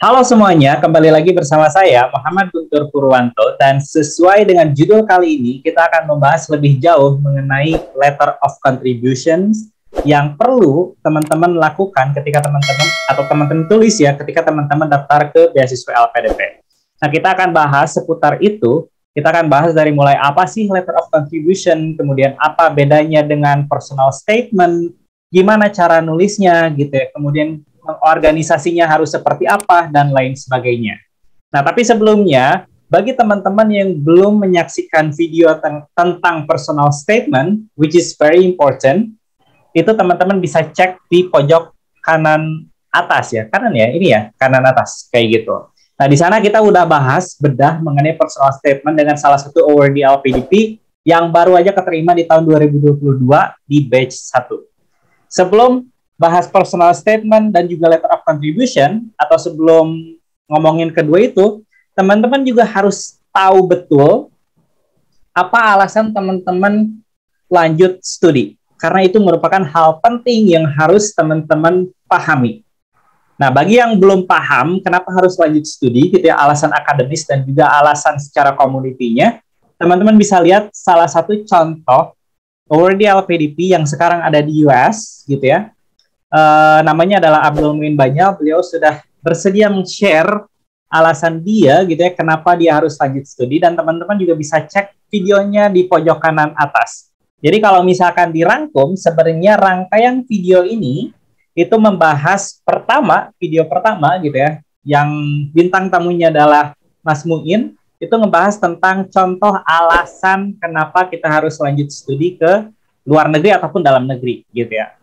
Halo semuanya, kembali lagi bersama saya Muhammad Guntur Purwanto dan sesuai dengan judul kali ini kita akan membahas lebih jauh mengenai letter of contributions yang perlu teman-teman lakukan ketika teman-teman atau teman-teman tulis ya ketika teman-teman daftar ke beasiswa LPDP. Nah, kita akan bahas seputar itu. Kita akan bahas dari mulai apa sih letter of contribution, kemudian apa bedanya dengan personal statement, gimana cara nulisnya gitu ya, kemudian organisasinya harus seperti apa, dan lain sebagainya. Nah, tapi sebelumnya, bagi teman-teman yang belum menyaksikan video tentang personal statement, which is very important, itu teman-teman bisa cek di pojok kanan atas ya, kanan ya, ini ya, kanan atas, kayak gitu. Nah, di sana kita udah bahas bedah mengenai personal statement dengan salah satu awardee LPDP yang baru aja keterima di tahun 2022 di batch 1. Sebelum bahas personal statement dan juga letter of contribution, atau sebelum ngomongin kedua itu, teman-teman juga harus tahu betul apa alasan teman-teman lanjut studi. Karena itu merupakan hal penting yang harus teman-teman pahami. Nah, bagi yang belum paham kenapa harus lanjut studi, gitu ya, alasan akademis dan juga alasan secara community-nya, teman-teman bisa lihat salah satu contoh awardee LPDP yang sekarang ada di US, gitu ya. Namanya adalah Abdul Muin Banyal. Beliau sudah bersedia men-share alasan dia, gitu ya, kenapa dia harus lanjut studi, dan teman-teman juga bisa cek videonya di pojok kanan atas. Jadi kalau misalkan dirangkum, sebenarnya rangkaian video ini itu membahas video pertama gitu ya, yang bintang tamunya adalah Mas Muin, itu ngebahas tentang contoh alasan kenapa kita harus lanjut studi ke luar negeri ataupun dalam negeri gitu ya.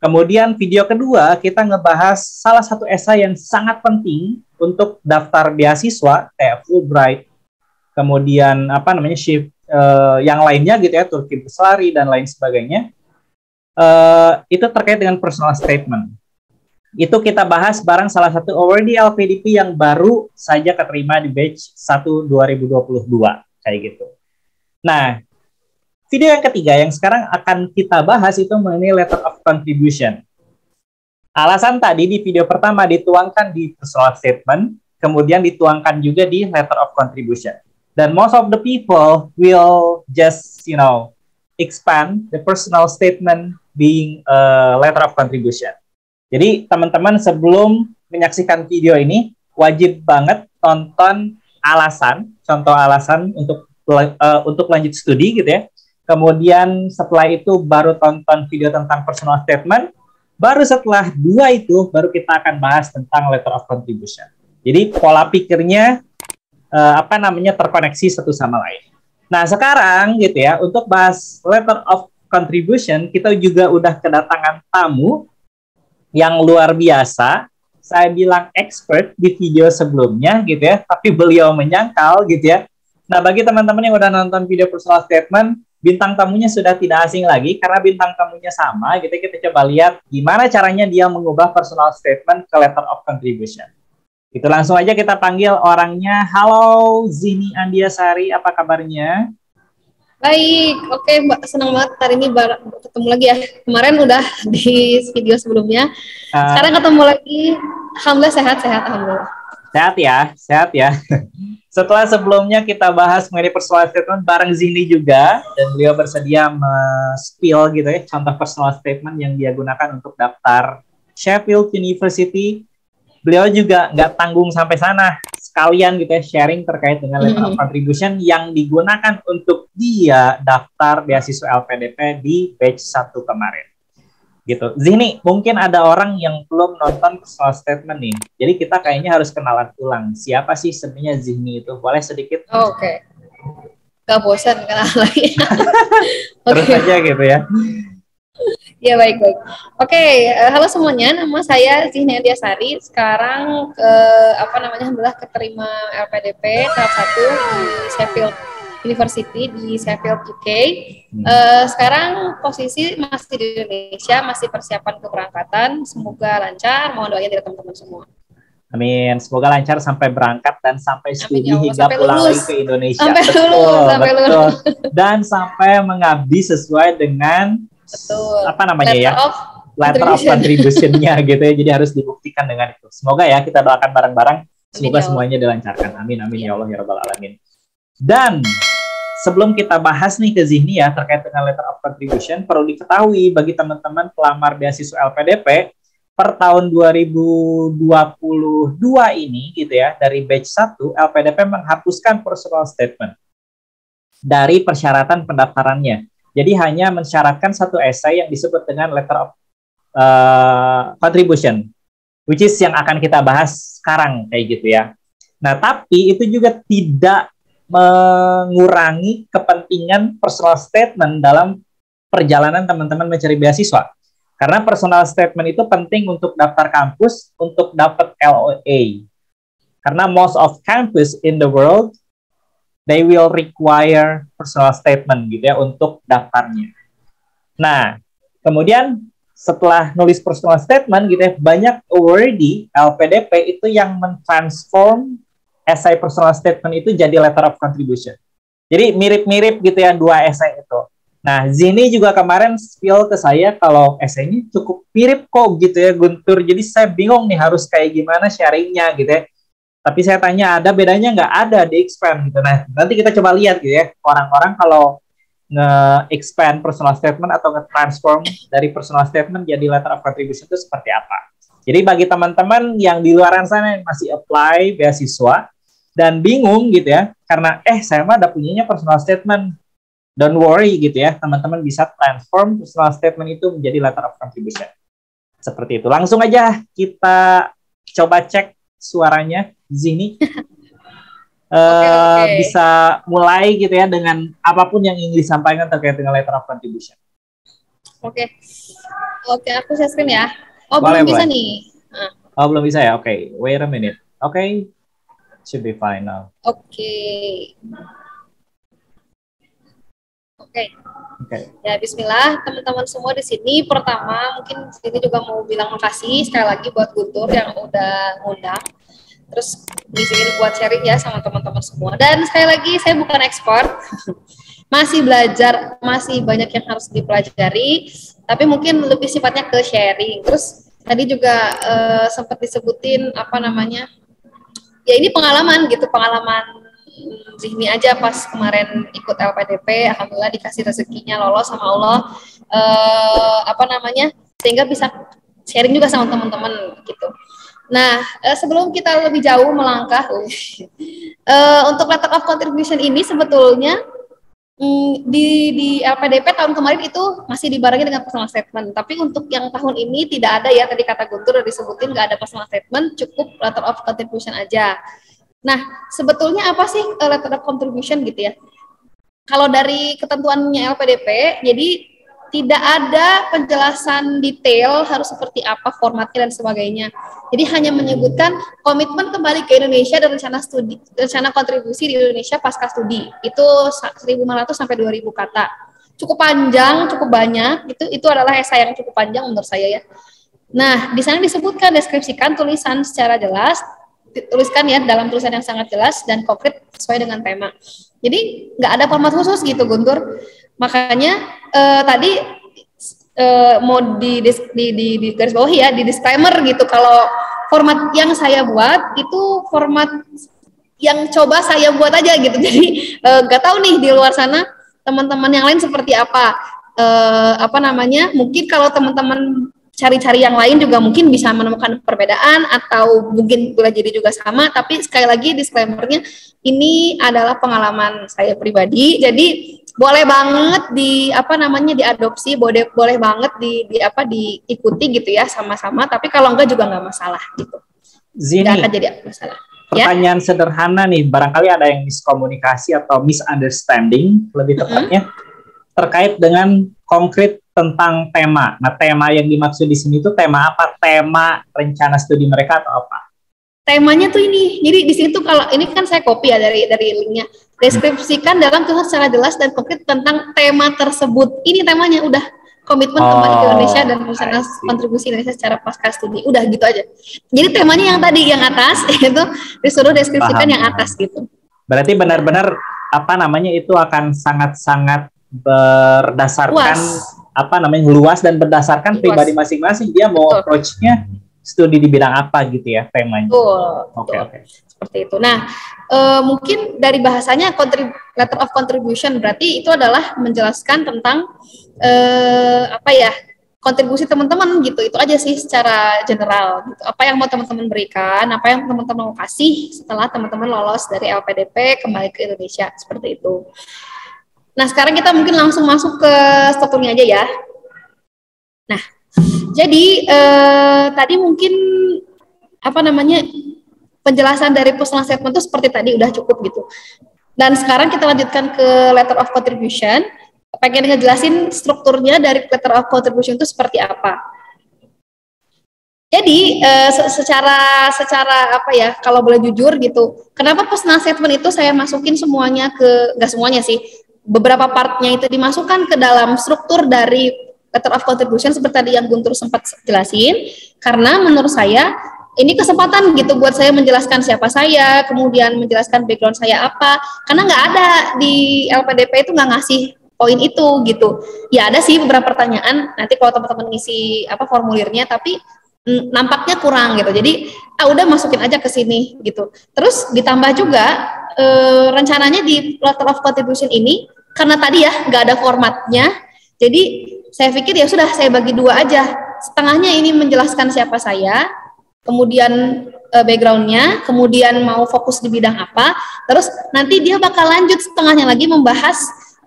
Kemudian video kedua kita ngebahas salah satu esai yang sangat penting untuk daftar beasiswa kayak Fulbright, kemudian shift yang lainnya gitu ya, Turki Beslari dan lain sebagainya. Itu terkait dengan personal statement. Itu kita bahas bareng salah satu awardee LPDP yang baru saja keterima di batch 1 2022 kayak gitu. Nah, video yang ketiga yang sekarang akan kita bahas itu mengenai letter of contribution. Alasan tadi di video pertama dituangkan di personal statement, kemudian dituangkan juga di letter of contribution. Dan most of the people will just, expand the personal statement being a letter of contribution. Jadi teman-teman sebelum menyaksikan video ini wajib banget tonton contoh alasan untuk lanjut studi gitu ya. Kemudian setelah itu baru tonton video tentang personal statement. Baru setelah dua itu baru kita akan bahas tentang letter of contribution. Jadi pola pikirnya terkoneksi satu sama lain. Nah, sekarang gitu ya, untuk bahas letter of contribution, kita juga udah kedatangan tamu yang luar biasa. Saya bilang expert di video sebelumnya gitu ya, tapi beliau menyangkal gitu ya. Nah, bagi teman-teman yang udah nonton video personal statement, bintang tamunya sudah tidak asing lagi karena bintang tamunya sama gitu. Kita coba lihat gimana caranya dia mengubah personal statement ke letter of contribution. Itu langsung aja kita panggil orangnya. Halo Zini Andiasari, apa kabarnya? Baik, oke Mbak, senang banget hari ini ketemu lagi ya. Kemarin udah di video sebelumnya. Sekarang ketemu lagi. Alhamdulillah sehat-sehat, alhamdulillah. Sehat ya. Setelah sebelumnya kita bahas mengenai personal statement bareng Zini juga, dan beliau bersedia spill gitu ya contoh personal statement yang dia gunakan untuk daftar Sheffield University. Beliau juga nggak tanggung sampai sana, sekalian gitu ya sharing terkait dengan letter of contribution yang digunakan untuk dia daftar beasiswa LPDP di batch 1 kemarin. Gitu. Zini, mungkin ada orang yang belum nonton personal statement nih. Jadi kita kayaknya harus kenalan ulang. Siapa sih sebenarnya Zini itu? Boleh sedikit? Oke. Gak bosan kenal lagi. Terus aja gitu ya. Ya, baik. Oke, halo semuanya. Nama saya Zini Andiasari. Sekarang alhamdulillah keterima LPDP tahap 1 di Sheffield University di Sheffield UK. Sekarang posisi masih di Indonesia, masih persiapan keberangkatan. Semoga lancar. Mohon doanya dari teman-teman semua. Amin. Semoga lancar sampai berangkat dan sampai studi hingga pulang lagi ke Indonesia. Sampai lulus. Dan sampai mengabdi sesuai dengan letter letter of contribution-nya gitu ya. Jadi harus dibuktikan dengan itu. Semoga ya kita doakan bareng-bareng. Semoga semuanya dilancarkan. Amin, amin ya Allah ya Rabbal Alamin. Dan sebelum kita bahas nih ke Zihni ya terkait dengan letter of contribution, perlu diketahui bagi teman-teman pelamar beasiswa LPDP per tahun 2022 ini gitu ya, dari batch 1 LPDP menghapuskan personal statement dari persyaratan pendaftarannya. Jadi hanya mensyaratkan satu esai yang disebut dengan letter of contribution, which is yang akan kita bahas sekarang kayak gitu ya. Nah, tapi itu juga tidak mengurangi kepentingan personal statement dalam perjalanan teman-teman mencari beasiswa. Karena personal statement itu penting untuk daftar kampus, untuk dapat LOA. Karena most of campus in the world, they will require personal statement gitu ya untuk daftarnya. Nah, kemudian setelah nulis personal statement gitu ya, banyak awardee LPDP itu yang mentransform esai personal statement itu jadi letter of contribution. Jadi mirip-mirip gitu ya dua esai itu. Nah, Zihni juga kemarin spill ke saya kalau esainya cukup mirip kok gitu ya Guntur. Jadi saya bingung nih harus kayak gimana sharingnya gitu ya. Tapi saya tanya ada bedanya nggak? Ada di expand gitu. Nah, nanti kita coba lihat gitu ya orang-orang kalau nge-expand personal statement atau nge-transform dari personal statement jadi letter of contribution itu seperti apa. Jadi bagi teman-teman yang di luar sana yang masih apply beasiswa dan bingung gitu ya, karena saya mah ada punyanya personal statement, don't worry gitu ya, teman-teman bisa transform personal statement itu menjadi letter of contribution. Seperti itu. Langsung aja kita coba cek suaranya, Zihni. Okay. Bisa mulai gitu ya dengan apapun yang ingin disampaikan terkait dengan letter of contribution. Oke, aku share screen ya. Boleh, belum bisa nih. Belum bisa ya. Oke, wait a minute. Oke, should be fine now. Oke. Ya, Bismillah teman-teman semua di sini. Pertama, mungkin sini juga mau bilang makasih sekali lagi buat Guntur yang udah ngundang. Terus disini buat sharing ya sama teman-teman semua. Dan sekali lagi saya bukan expert, masih belajar, masih banyak yang harus dipelajari. Tapi mungkin lebih sifatnya ke sharing. Terus tadi juga sempat disebutin ya ini pengalaman Zihni aja pas kemarin ikut LPDP, alhamdulillah dikasih rezekinya lolos sama Allah, sehingga bisa sharing juga sama teman-teman gitu. Nah, sebelum kita lebih jauh melangkah, untuk letter of contribution ini sebetulnya di LPDP tahun kemarin itu masih dibarengi dengan personal statement. Tapi untuk yang tahun ini tidak ada ya, tadi kata Guntur udah disebutin nggak ada personal statement, cukup letter of contribution aja. Nah, sebetulnya apa sih letter of contribution gitu ya? Kalau dari ketentuannya LPDP, jadi tidak ada penjelasan detail harus seperti apa formatnya dan sebagainya. Jadi hanya menyebutkan komitmen kembali ke Indonesia dan rencana kontribusi di Indonesia pasca studi. Itu 1.500 sampai 2.000 kata. Cukup panjang, cukup banyak. Itu adalah esai yang cukup panjang menurut saya ya. Nah, di sana disebutkan, deskripsikan tulisan secara jelas, dituliskan ya dalam tulisan yang sangat jelas dan konkret sesuai dengan tema. Jadi nggak ada format khusus gitu Guntur. Makanya tadi mau di garis bawah ya, di disclaimer gitu, kalau format yang saya buat itu format yang coba saya buat aja gitu. Jadi nggak tahu nih di luar sana teman-teman yang lain seperti apa. Mungkin kalau teman-teman cari-cari yang lain juga mungkin bisa menemukan perbedaan atau mungkin boleh jadi juga sama, tapi sekali lagi disclaimer-nya ini adalah pengalaman saya pribadi, jadi boleh banget diadopsi, boleh banget diikuti gitu ya sama-sama, tapi kalau enggak juga enggak masalah gitu. Zihni, enggak akan jadi masalah. Pertanyaan sederhana nih, barangkali ada yang miskomunikasi atau misunderstanding lebih tepatnya terkait dengan konkret tentang tema. Nah, tema yang dimaksud di sini itu tema apa? Tema rencana studi mereka atau apa? Temanya tuh ini. Jadi di sini tuh kalau ini kan saya copy ya dari linknya. Deskripsikan dalam tulisan secara jelas dan konkret tentang tema tersebut. Ini temanya udah komitmen kembali ke Indonesia dan rencana kontribusi Indonesia secara pasca studi. Udah gitu aja. Jadi temanya yang tadi yang atas itu disuruh deskripsikan yang atas gitu. Berarti benar-benar itu akan sangat-sangat berdasarkan luas dan berdasarkan Luas. pribadi masing-masing dia mau Betul. approach-nya studi di bidang apa gitu ya temanya. Oke. Seperti itu. Nah, mungkin dari bahasanya letter of contribution berarti itu adalah menjelaskan tentang kontribusi teman-teman gitu. Itu aja sih secara general gitu. Apa yang mau teman-teman berikan, apa yang teman-teman mau kasih setelah teman-teman lolos dari LPDP kembali ke Indonesia, seperti itu. Nah, sekarang kita mungkin langsung masuk ke strukturnya aja ya. Nah, jadi tadi mungkin penjelasan dari personal statement itu seperti tadi udah cukup gitu. Dan sekarang kita lanjutkan ke letter of contribution. Pengen ngejelasin strukturnya dari letter of contribution itu seperti apa. Jadi secara kalau boleh jujur gitu, kenapa personal statement itu saya masukin semuanya nggak semuanya sih, beberapa partnya itu dimasukkan ke dalam struktur dari letter of contribution seperti tadi yang Guntur sempat jelasin, karena menurut saya ini kesempatan gitu buat saya menjelaskan siapa saya, kemudian menjelaskan background saya apa, karena nggak ada di LPDP itu nggak ngasih poin itu gitu. Ya ada sih beberapa pertanyaan nanti kalau teman-teman ngisi formulirnya, tapi nampaknya kurang gitu. Jadi udah masukin aja ke sini gitu. Terus ditambah juga rencananya di letter of contribution ini karena tadi ya nggak ada formatnya, jadi saya pikir ya sudah saya bagi dua aja. Setengahnya ini menjelaskan siapa saya, kemudian backgroundnya, kemudian mau fokus di bidang apa, terus nanti dia bakal lanjut setengahnya lagi membahas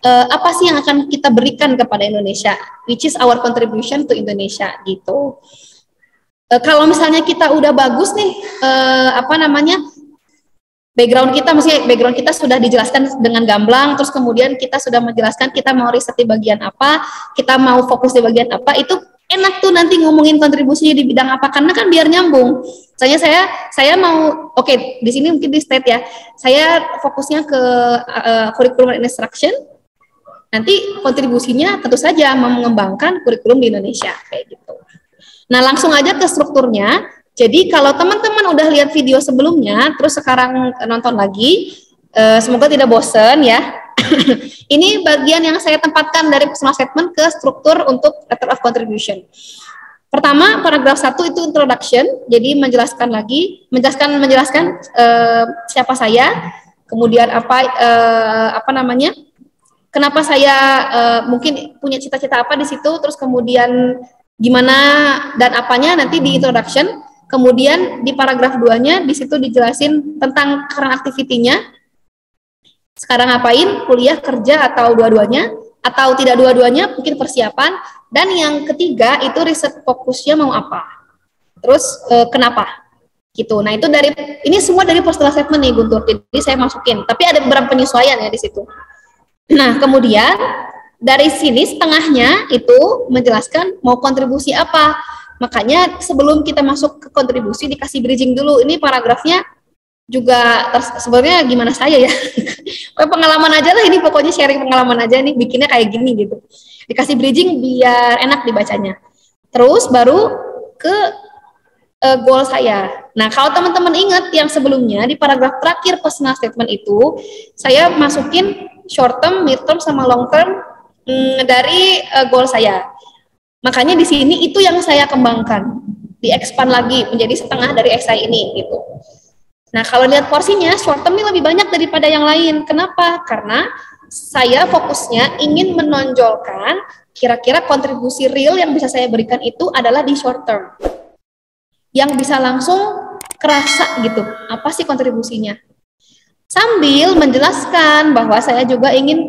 apa sih yang akan kita berikan kepada Indonesia, which is our contribution to Indonesia gitu. Kalau misalnya kita udah bagus nih, background kita sudah dijelaskan dengan gamblang, terus kemudian kita sudah menjelaskan kita mau riset di bagian apa, kita mau fokus di bagian apa, itu enak tuh nanti ngomongin kontribusinya di bidang apa, karena kan biar nyambung. Misalnya saya mau, di sini mungkin di state ya, saya fokusnya ke curriculum and instruction, nanti kontribusinya tentu saja mengembangkan kurikulum di Indonesia, kayak gitu. Nah, langsung aja ke strukturnya. Jadi kalau teman-teman udah lihat video sebelumnya, terus sekarang nonton lagi, semoga tidak bosen ya. Ini bagian yang saya tempatkan dari personal statement ke struktur untuk letter of contribution. Pertama, paragraf 1 itu introduction, jadi menjelaskan siapa saya, kemudian kenapa saya mungkin punya cita-cita apa di situ, terus kemudian gimana dan apanya nanti di introduction. Kemudian di paragraf 2-nya di situ dijelasin tentang current activity-nya. Sekarang ngapain, kuliah, kerja, atau dua-duanya, atau tidak dua-duanya, mungkin persiapan. Dan yang ketiga itu riset fokusnya mau apa. Terus kenapa? Gitu. Nah, ini semua dari personal statement nih Guntur. Jadi saya masukin, tapi ada beberapa penyesuaian ya di situ. Nah, kemudian dari sini setengahnya itu menjelaskan mau kontribusi apa. Makanya sebelum kita masuk ke kontribusi dikasih bridging dulu. Ini paragrafnya juga sebenarnya gimana saya ya. Pengalaman aja lah ini, pokoknya sharing pengalaman aja nih, bikinnya kayak gini gitu. Dikasih bridging biar enak dibacanya. Terus baru ke goal saya. Nah, kalau teman-teman ingat yang sebelumnya di paragraf terakhir personal statement itu saya masukin short term, mid term, sama long term dari goal saya. Makanya di sini itu yang saya kembangkan, di-expand lagi menjadi setengah dari XI ini gitu. Nah, kalau lihat porsinya, short term ini lebih banyak daripada yang lain. Kenapa? Karena saya fokusnya ingin menonjolkan kira-kira kontribusi real yang bisa saya berikan itu adalah di short term. Yang bisa langsung kerasa gitu, apa sih kontribusinya. Sambil menjelaskan bahwa saya juga ingin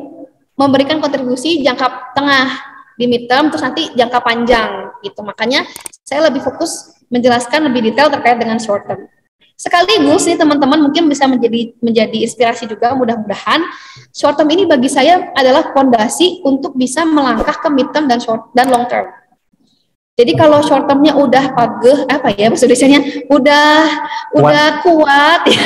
memberikan kontribusi jangka tengah, di midterm, terus nanti jangka panjang gitu. Makanya saya lebih fokus menjelaskan lebih detail terkait dengan short term. Sekaligus nih teman-teman mungkin bisa menjadi inspirasi juga, mudah-mudahan short term ini bagi saya adalah fondasi untuk bisa melangkah ke midterm dan long term. Jadi kalau short termnya udah pageh, bahasa Indonesianya, udah kuat, ya,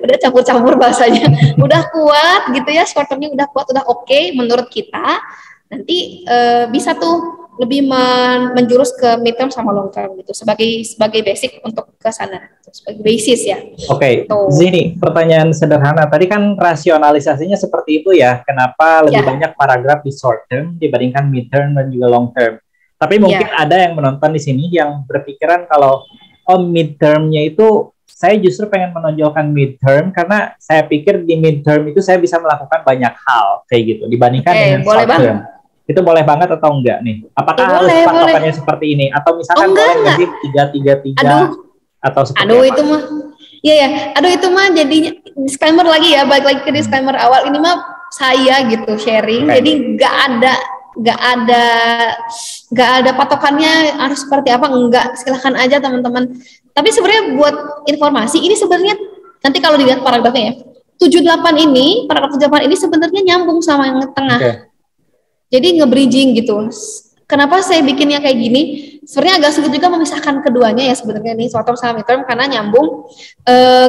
udah campur-campur bahasanya, udah kuat gitu ya, short termnya udah kuat, udah oke menurut kita, nanti bisa tuh menjurus ke midterm sama long term gitu sebagai basic untuk ke sana, sebagai basis ya. Oke, Zini, pertanyaan sederhana. Tadi kan rasionalisasinya seperti itu ya. Kenapa lebih banyak paragraf di short term dibandingkan midterm dan juga long term? Tapi mungkin ada yang menonton di sini yang berpikiran kalau midtermnya itu saya justru pengen menonjolkan midterm karena saya pikir di midterm itu saya bisa melakukan banyak hal kayak gitu dibandingkan dengan short term. Itu boleh banget atau enggak nih? Apakah harus patokannya seperti ini? Atau misalkan boleh nggak sih 3-3-3 atau seperti apa? Itu mah, iya. Aduh itu mah jadinya disclaimer lagi ya, balik lagi ke disclaimer awal. Ini mah saya gitu sharing, jadi nggak ada patokannya harus seperti apa, enggak, silahkan aja teman-teman. Tapi sebenarnya buat informasi, ini sebenarnya nanti kalau dilihat paragrafnya ya, 78 ini, paragraf 78 ini sebenarnya nyambung sama yang tengah. Jadi nge-bridging gitu. Kenapa saya bikinnya kayak gini? Sebenarnya agak sulit juga memisahkan keduanya ya sebenarnya nih, short term sama midterm, karena nyambung.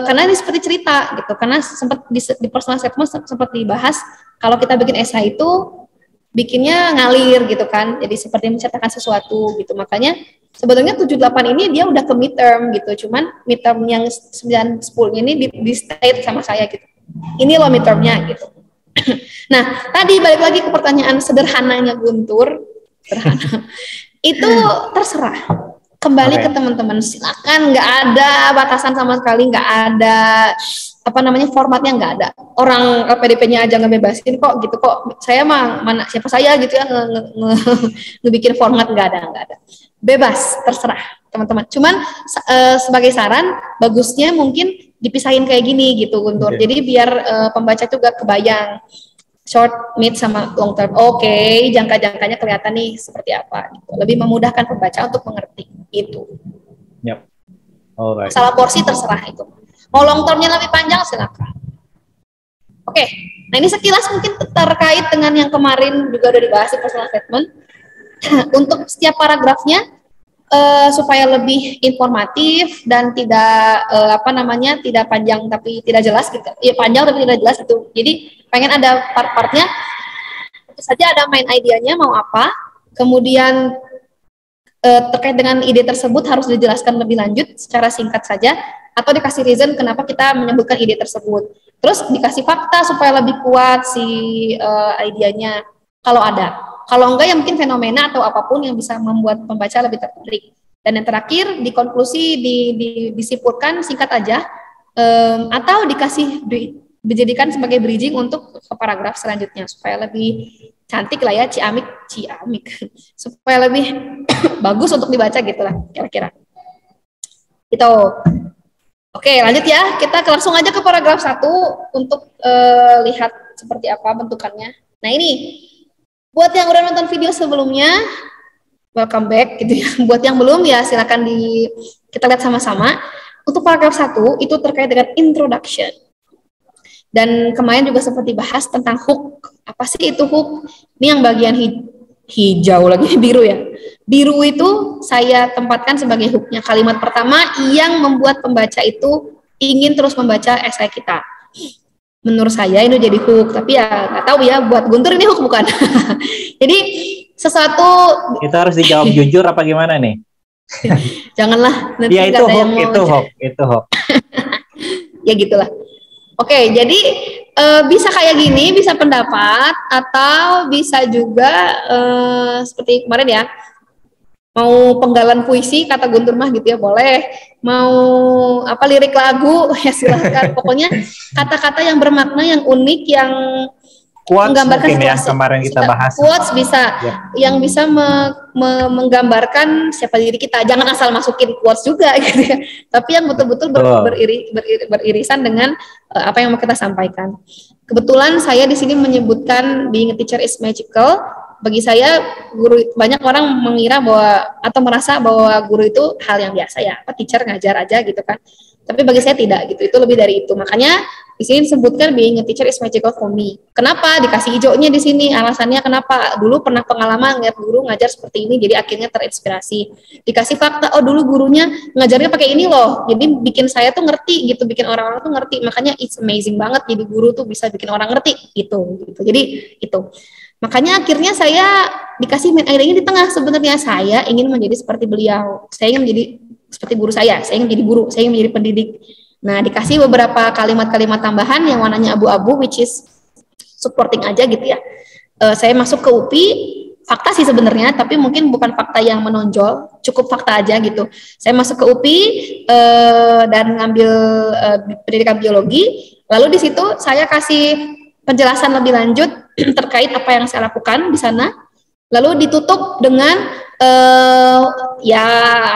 Karena ini seperti cerita gitu. Karena sempat di personal statement sempat dibahas kalau kita bikin esai itu bikinnya ngalir gitu kan. Jadi seperti menceritakan sesuatu gitu. Makanya sebetulnya 78 ini dia udah ke midterm gitu. Cuman midterm yang 9-10 ini di state sama saya gitu. Ini loh midtermnya gitu. Nah, tadi balik lagi ke pertanyaan sederhananya Guntur, itu terserah, kembali ke teman-teman, silakan, nggak ada batasan sama sekali, nggak ada formatnya, nggak ada. Orang LPDP-nya aja ngebebasin kok gitu kok. Saya mah siapa saya gitu ya ngebikin format, nggak ada. Bebas, terserah teman-teman. Cuman sebagai saran, bagusnya mungkin dipisahin kayak gini gitu Guntur. Jadi biar pembaca juga kebayang short, mid, sama long term. Jangka-jangkanya kelihatan nih seperti apa. Gitu. Lebih memudahkan pembaca untuk mengerti itu. Yep. Alright. Salah porsi terserah itu. Mau long termnya lebih panjang silakan. Nah ini sekilas mungkin terkait dengan yang kemarin juga udah dibahas di personal statement. Untuk setiap paragrafnya supaya lebih informatif dan tidak tidak panjang tapi tidak jelas gitu. Ya panjang tapi tidak jelas itu. Jadi pengen ada part-partnya. Tentu saja ada main idenya mau apa. Kemudian terkait dengan ide tersebut harus dijelaskan lebih lanjut secara singkat saja atau dikasih reason kenapa kita menyebutkan ide tersebut. Terus dikasih fakta supaya lebih kuat si idenya kalau ada. Kalau enggak ya mungkin fenomena atau apapun yang bisa membuat pembaca lebih tertarik. Dan yang terakhir di konklusi disimpulkan singkat aja atau dijadikan sebagai bridging untuk ke paragraf selanjutnya supaya lebih cantik lah ya, ciamik supaya lebih bagus untuk dibaca gitulah kira-kira. Itu. Oke, lanjut ya. Kita langsung aja ke paragraf 1 untuk lihat seperti apa bentukannya. Nah, ini buat yang udah nonton video sebelumnya, welcome back gitu ya. Buat yang belum ya silakan kita lihat sama-sama. Untuk paragraf 1 itu terkait dengan introduction. Dan kemarin juga seperti bahas tentang hook. Apa sih itu hook? Ini yang bagian hijau lagi, biru ya. Biru itu saya tempatkan sebagai hooknya. Kalimat pertama yang membuat pembaca itu ingin terus membaca esai kita. Menurut saya itu jadi hook, tapi ya nggak tahu ya buat Guntur ini hook bukan. Jadi sesuatu itu harus dijawab jujur apa gimana nih? Janganlah nanti ya itu hook. Ya gitulah. Oke, jadi bisa kayak gini, bisa pendapat atau bisa juga seperti kemarin ya. Mau penggalan puisi kata Guntur mah gitu ya boleh, mau lirik lagu ya silahkan. Pokoknya kata-kata yang bermakna, yang unik, yang menggambarkan ya kemarin kita bahas. Quotes bisa yang bisa menggambarkan siapa diri kita. Jangan asal masukin quotes juga gitu ya. Tapi yang betul-betul beririsan dengan apa yang mau kita sampaikan. Kebetulan saya di sini menyebutkan being a teacher is magical. Bagi saya banyak orang mengira bahwa atau merasa bahwa guru itu hal yang biasa ya, teacher ngajar aja gitu kan. Tapi bagi saya tidak gitu, itu lebih dari itu. Makanya di sini disebutkan being a teacher is magical for me. Kenapa dikasih hijaunya di sini? Alasannya kenapa? Dulu pernah pengalaman ngeliat guru ngajar seperti ini, jadi akhirnya terinspirasi. Dikasih fakta, dulu gurunya ngajarnya pakai ini loh. Jadi bikin saya tuh ngerti gitu, bikin orang-orang tuh ngerti. Makanya it's amazing banget jadi guru tuh bisa bikin orang ngerti gitu. Jadi itu. Makanya akhirnya saya dikasih main idenya di tengah. Sebenarnya saya ingin menjadi seperti beliau. Saya ingin menjadi seperti guru saya ingin menjadi guru, saya ingin menjadi pendidik. Nah, dikasih beberapa kalimat-kalimat tambahan yang warnanya abu-abu, which is supporting aja gitu ya. Saya masuk ke UPI, fakta sih sebenarnya, tapi mungkin bukan fakta yang menonjol, cukup fakta aja gitu. Saya masuk ke UPI dan ngambil pendidikan biologi, lalu di situ saya kasih penjelasan lebih lanjut terkait apa yang saya lakukan di sana, lalu ditutup dengan ya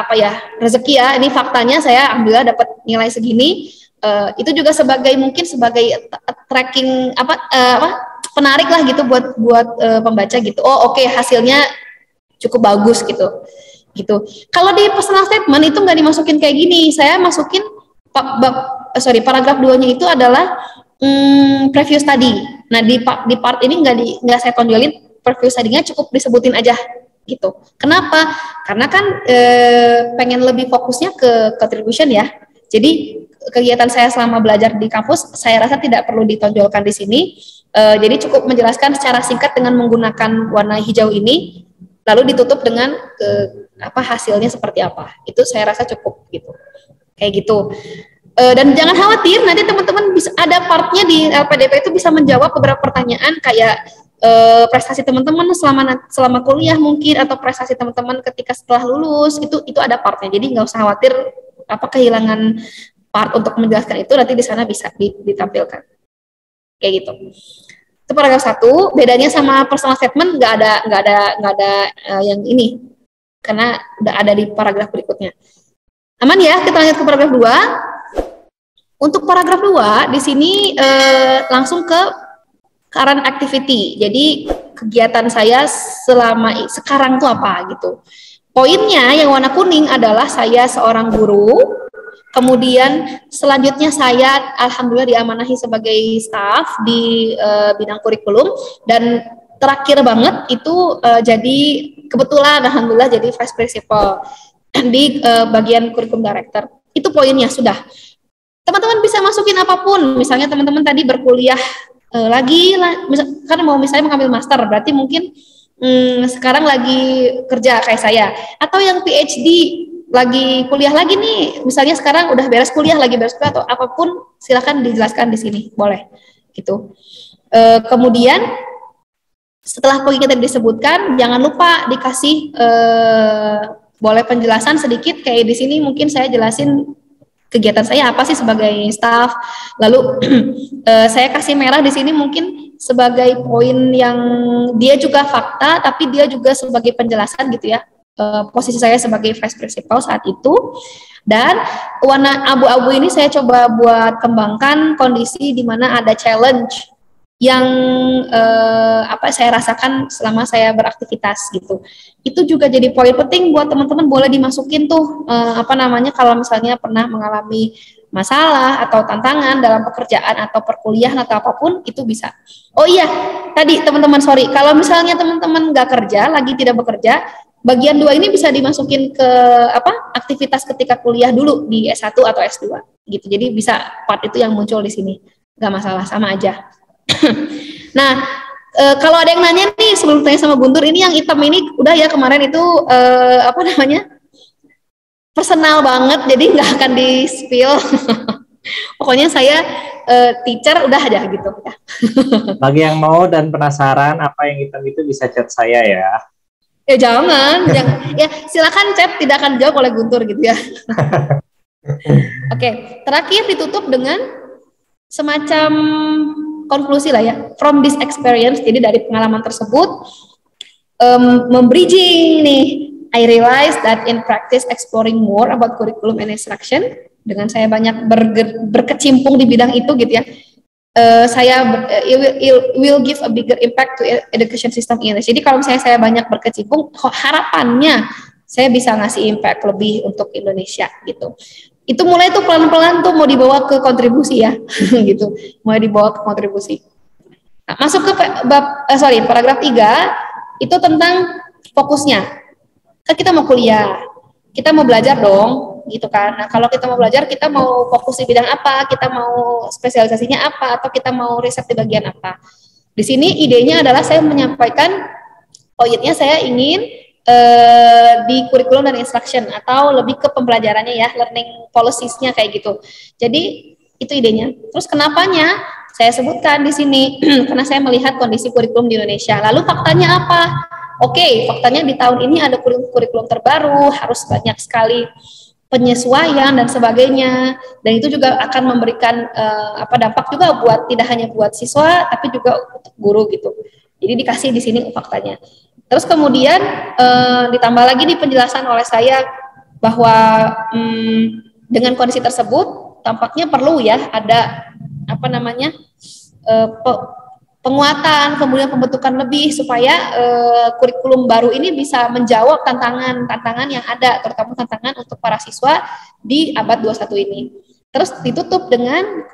apa ya, rezeki ya, ini faktanya saya ambil dapat nilai segini. Itu juga sebagai mungkin sebagai tracking apa penarik lah gitu buat pembaca gitu. Oh oke, hasilnya cukup bagus gitu. Kalau di personal statement itu nggak dimasukin kayak gini. Saya masukin paragraf 2-nya itu adalah preview study. Nah di part ini nggak saya tonjolin preview study-nya, cukup disebutin aja gitu. Kenapa? Karena kan pengen lebih fokusnya ke contribution ya. Jadi kegiatan saya selama belajar di kampus saya rasa tidak perlu ditonjolkan di sini. Jadi cukup menjelaskan secara singkat dengan menggunakan warna hijau ini, lalu ditutup dengan hasilnya seperti apa. Itu saya rasa cukup gitu. Kayak gitu. Dan jangan khawatir, nanti teman-teman bisa ada partnya di LPDP itu bisa menjawab beberapa pertanyaan kayak prestasi teman-teman selama kuliah mungkin, atau prestasi teman-teman ketika setelah lulus, itu ada partnya. Jadi nggak usah khawatir kehilangan part untuk menjelaskan itu, nanti di sana bisa ditampilkan. Kayak gitu. Itu paragraf 1. Bedanya sama personal statement nggak ada yang ini, karena udah ada di paragraf berikutnya. Aman ya? Kita lanjut ke paragraf 2. Untuk paragraf 2 di sini langsung ke current activity. Jadi kegiatan saya selama sekarang tuh apa gitu. Poinnya yang warna kuning adalah saya seorang guru. Kemudian selanjutnya saya alhamdulillah diamanahi sebagai staff di bidang kurikulum, dan terakhir banget itu jadi kebetulan alhamdulillah jadi vice principal di bagian kurikulum director. Itu poinnya sudah. Teman-teman bisa masukin apapun. Misalnya teman-teman tadi berkuliah kan mau misalnya mengambil master, berarti mungkin sekarang lagi kerja kayak saya, atau yang PhD lagi kuliah lagi nih, misalnya sekarang udah beres kuliah atau apapun, silakan dijelaskan di sini, boleh gitu. Kemudian setelah poin kita disebutkan, jangan lupa dikasih boleh penjelasan sedikit, kayak di sini mungkin saya jelasin kegiatan saya apa sih sebagai staff. Lalu saya kasih merah di sini mungkin sebagai poin yang dia juga fakta, tapi dia juga sebagai penjelasan gitu ya. Posisi saya sebagai vice principal saat itu. Dan warna abu-abu ini saya coba buat kembangkan kondisi di mana ada challenge yang saya rasakan selama saya beraktivitas gitu. Itu juga jadi poin penting buat teman-teman, boleh dimasukin tuh kalau misalnya pernah mengalami masalah atau tantangan dalam pekerjaan atau perkuliahan atau apapun, itu bisa. Oh iya, tadi teman-teman sorry, kalau misalnya teman-teman nggak kerja, lagi tidak bekerja, bagian 2 ini bisa dimasukin ke aktivitas ketika kuliah dulu di S1 atau S2 gitu. Jadi bisa part itu yang muncul di sini. Nggak masalah, sama aja. Nah, kalau ada yang nanya nih sebelum tanya sama Guntur, ini yang hitam ini udah ya kemarin itu personal banget, jadi nggak akan di spill. Pokoknya saya teacher udah aja gitu ya. Bagi yang mau dan penasaran apa yang hitam itu bisa chat saya ya. Ya jangan. Ya silakan chat, tidak akan dijawab oleh Guntur gitu ya. Oke, terakhir ditutup dengan semacam konklusi lah ya, from this experience. Jadi dari pengalaman tersebut, membridging nih, I realized that in practice exploring more about curriculum and instruction, dengan saya banyak berkecimpung di bidang itu gitu ya, it will give a bigger impact to education system in Indonesia. Jadi kalau misalnya saya banyak berkecimpung, harapannya saya bisa ngasih impact lebih untuk Indonesia gitu. Itu mulai tuh pelan-pelan tuh mau dibawa ke kontribusi ya, gitu. Mulai dibawa ke kontribusi. Nah, masuk ke paragraf 3, itu tentang fokusnya. Kan kita mau kuliah, kita mau belajar dong, gitu kan. Nah, kalau kita mau belajar, kita mau fokus di bidang apa, kita mau spesialisasinya apa, atau kita mau riset di bagian apa. Di sini idenya adalah saya menyampaikan poinnya saya ingin di kurikulum dan instruction atau lebih ke pembelajarannya ya, learning policies-nya kayak gitu. Jadi itu idenya. Terus kenapanya? Saya sebutkan di sini karena saya melihat kondisi kurikulum di Indonesia. Lalu faktanya apa? Oke, faktanya di tahun ini ada kurikulum terbaru, harus banyak sekali penyesuaian dan sebagainya, dan itu juga akan memberikan dampak juga buat tidak hanya buat siswa tapi juga untuk guru gitu. Jadi dikasih di sini faktanya. Terus kemudian ditambah lagi di penjelasan oleh saya bahwa dengan kondisi tersebut tampaknya perlu ya ada penguatan, kemudian pembentukan lebih supaya kurikulum baru ini bisa menjawab tantangan yang ada, terutama tantangan untuk para siswa di abad 21 ini. Terus ditutup dengan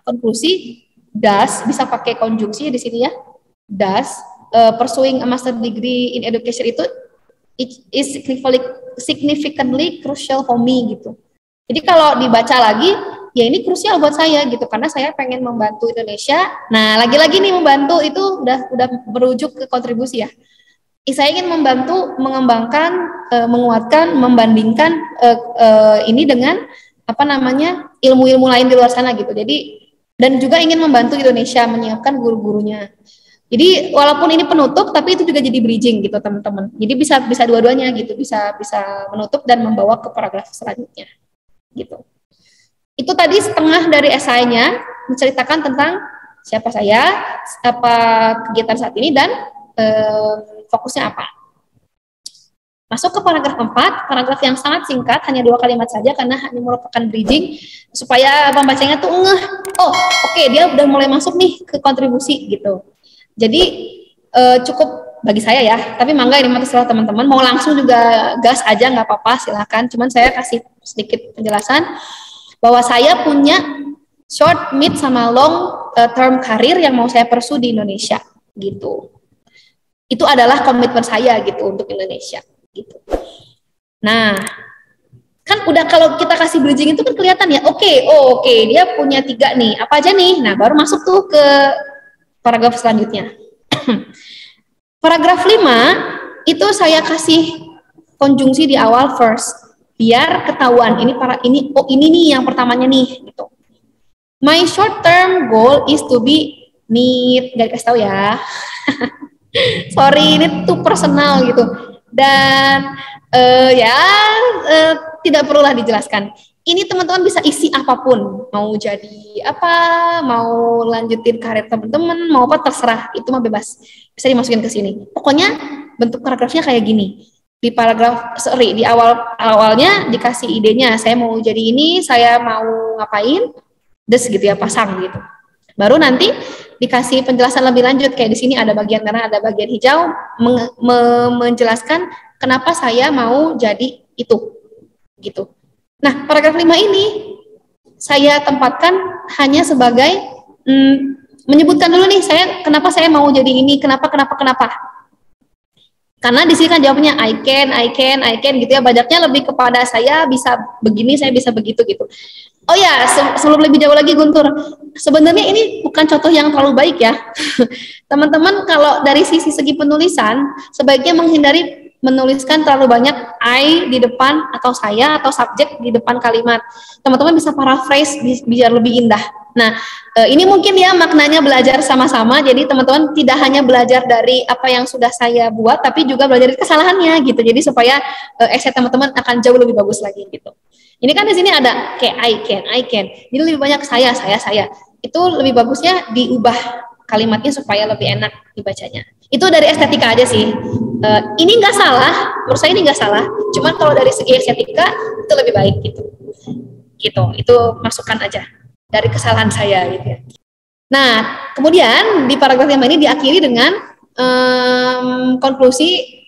konklusi DAS, bisa pakai konjungsi di sini ya. DAS, pursuing a master degree in education itu is significantly crucial for me gitu. Jadi kalau dibaca lagi, ya ini krusial buat saya gitu, karena saya pengen membantu Indonesia. Nah, lagi-lagi nih membantu itu udah merujuk ke kontribusi ya. Saya ingin membantu mengembangkan, menguatkan, membandingkan ini dengan ilmu-ilmu lain di luar sana gitu. Jadi dan juga ingin membantu Indonesia menyiapkan guru-gurunya. Jadi walaupun ini penutup, tapi itu juga jadi bridging gitu teman-teman. Jadi bisa dua-duanya gitu, bisa menutup dan membawa ke paragraf selanjutnya gitu. Itu tadi setengah dari esainya, menceritakan tentang siapa saya, apa kegiatan saat ini, dan fokusnya apa. Masuk ke paragraf 4, paragraf yang sangat singkat, hanya 2 kalimat saja karena hanya merupakan bridging supaya pembacanya tuh ngeh, oh oke, dia udah mulai masuk nih ke kontribusi gitu. Jadi cukup bagi saya ya, tapi mangga ini terserah teman-teman, mau langsung juga gas aja nggak apa-apa, silahkan. Cuman saya kasih sedikit penjelasan bahwa saya punya short, mid, sama long term karir yang mau saya pursue di Indonesia gitu. Itu adalah komitmen saya gitu untuk Indonesia gitu. Nah, kan udah kalau kita kasih bridging itu kan kelihatan ya, oke, dia punya 3 nih, apa aja nih? Nah, baru masuk tuh ke paragraf selanjutnya. Paragraf 5 itu saya kasih konjungsi di awal first, biar ketahuan ini nih yang pertamanya nih gitu. My short term goal is to be neat, gak dikasih tahu ya. Sorry, ini tuh personal gitu. Dan tidak perlulah dijelaskan. Ini teman-teman bisa isi apapun, mau jadi apa, mau lanjutin karir teman-teman, mau apa terserah, itu mah bebas, bisa dimasukin ke sini. Pokoknya bentuk paragrafnya kayak gini. Di di awalnya dikasih idenya, saya mau jadi ini, saya mau ngapain, gitu ya, pasang gitu. Baru nanti dikasih penjelasan lebih lanjut, kayak di sini ada bagian merah, ada bagian hijau, menjelaskan kenapa saya mau jadi itu, gitu. Nah, paragraf 5 ini saya tempatkan hanya sebagai menyebutkan dulu nih, kenapa saya mau jadi ini, kenapa. Karena di sini kan jawabnya I can gitu ya, banyaknya lebih kepada saya bisa begini, saya bisa begitu gitu. Oh ya, sebelum lebih jauh lagi Guntur, sebenarnya ini bukan contoh yang terlalu baik ya. Teman-teman kalau dari segi penulisan, sebaiknya menghindari menuliskan terlalu banyak I di depan atau saya atau subjek di depan kalimat. Teman-teman bisa paraphrase biar lebih indah. Nah, ini mungkin ya maknanya belajar sama-sama. Jadi teman-teman tidak hanya belajar dari apa yang sudah saya buat, tapi juga belajar dari kesalahannya gitu. Jadi supaya essay teman-teman akan jauh lebih bagus lagi gitu. Ini kan di sini ada kayak I can. Jadi lebih banyak saya. Itu lebih bagusnya diubah kalimatnya supaya lebih enak dibacanya. Itu dari estetika aja sih. Ini nggak salah, menurut saya ini nggak salah. Cuman kalau dari segi estetika itu lebih baik gitu. Itu masukan aja dari kesalahan saya gitu ya. Nah, kemudian di paragraf yang ini diakhiri dengan konklusi.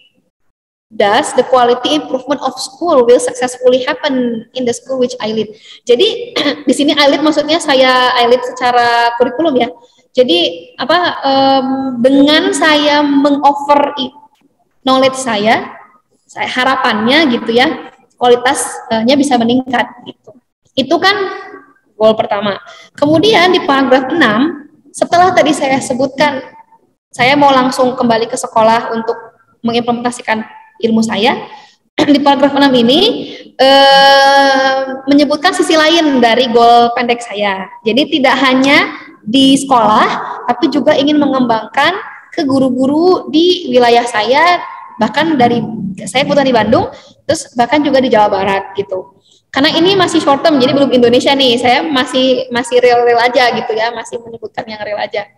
Thus, the quality improvement of school will successfully happen in the school which I lead. Jadi di sini I lead maksudnya saya lead secara kurikulum ya. Jadi dengan saya mengoffer knowledge saya harapannya gitu ya, kualitasnya bisa meningkat gitu. Itu kan goal pertama. Kemudian di paragraf 6 setelah tadi saya sebutkan, saya mau langsung kembali ke sekolah untuk mengimplementasikan ilmu saya. Di paragraf 6 ini menyebutkan sisi lain dari goal pendek saya. Jadi tidak hanya di sekolah, tapi juga ingin mengembangkan ke guru-guru di wilayah saya, bahkan dari saya kebetulan di Bandung, terus bahkan juga di Jawa Barat gitu. Karena ini masih short term, jadi belum Indonesia nih, saya masih real aja gitu ya, masih menyebutkan yang real aja.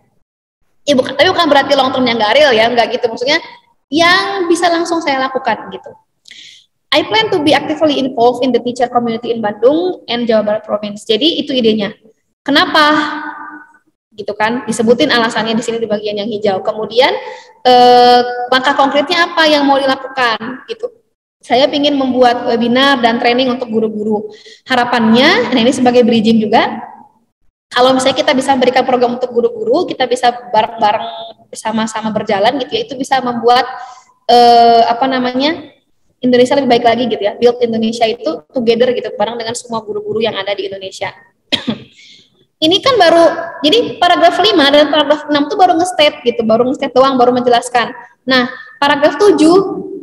Ya tapi bukan berarti long term yang nggak real ya, nggak gitu, maksudnya yang bisa langsung saya lakukan gitu. I plan to be actively involved in the teacher community in Bandung and Jawa Barat Province. Jadi itu idenya. Kenapa? Gitu kan? Disebutin alasannya di sini di bagian yang hijau. Kemudian langkah konkretnya apa yang mau dilakukan? Gitu. Saya ingin membuat webinar dan training untuk guru-guru. Harapannya, nah ini sebagai bridging juga. Kalau misalnya kita bisa berikan program untuk guru-guru, kita bisa bareng-bareng bersama-sama berjalan gitu ya. Itu bisa membuat Indonesia lebih baik lagi gitu ya, build Indonesia itu together gitu, bareng dengan semua guru-guru yang ada di Indonesia. Ini kan baru, jadi paragraf 5 dan paragraf 6 tuh baru nge-state gitu, baru nge-state doang, baru menjelaskan. Nah, paragraf 7,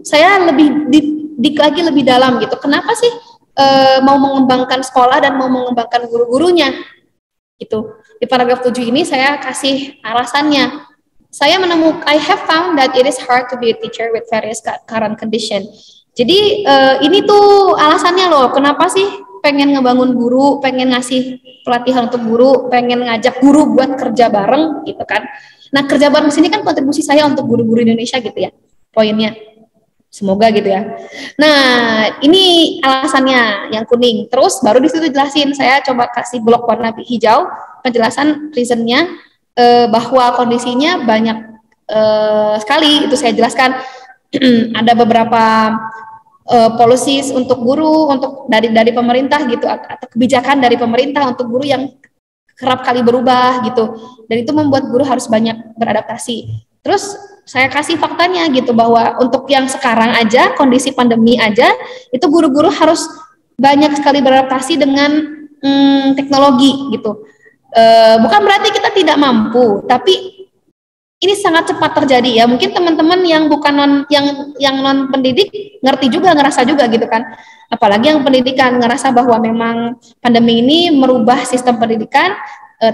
saya lebih dik lagi lebih dalam gitu, kenapa sih mau mengembangkan sekolah dan mau mengembangkan guru-gurunya gitu. Di paragraf 7 ini saya kasih alasannya. Saya menemukan, I have found that it is hard to be a teacher with various current condition. Jadi ini tuh alasannya loh, kenapa sih pengen ngebangun guru, pengen ngasih pelatihan untuk guru, pengen ngajak guru buat kerja bareng gitu kan. Nah kerja bareng sini kan kontribusi saya untuk guru-guru Indonesia gitu ya, poinnya. Semoga gitu ya. Nah ini alasannya yang kuning. Terus baru di situ jelasin, saya coba kasih blok warna hijau, penjelasan reasonnya bahwa kondisinya banyak sekali, itu saya jelaskan. Ada beberapa policies untuk guru, untuk dari pemerintah gitu, atau kebijakan dari pemerintah untuk guru yang kerap kali berubah gitu, dan itu membuat guru harus banyak beradaptasi. Terus saya kasih faktanya gitu, bahwa untuk yang sekarang aja, kondisi pandemi aja, itu guru-guru harus banyak sekali beradaptasi dengan teknologi gitu. Bukan berarti kita tidak mampu, tapi ini sangat cepat terjadi ya. Mungkin teman-teman yang bukan non pendidik ngerti juga, ngerasa juga gitu kan. Apalagi yang pendidikan ngerasa bahwa memang pandemi ini merubah sistem pendidikan,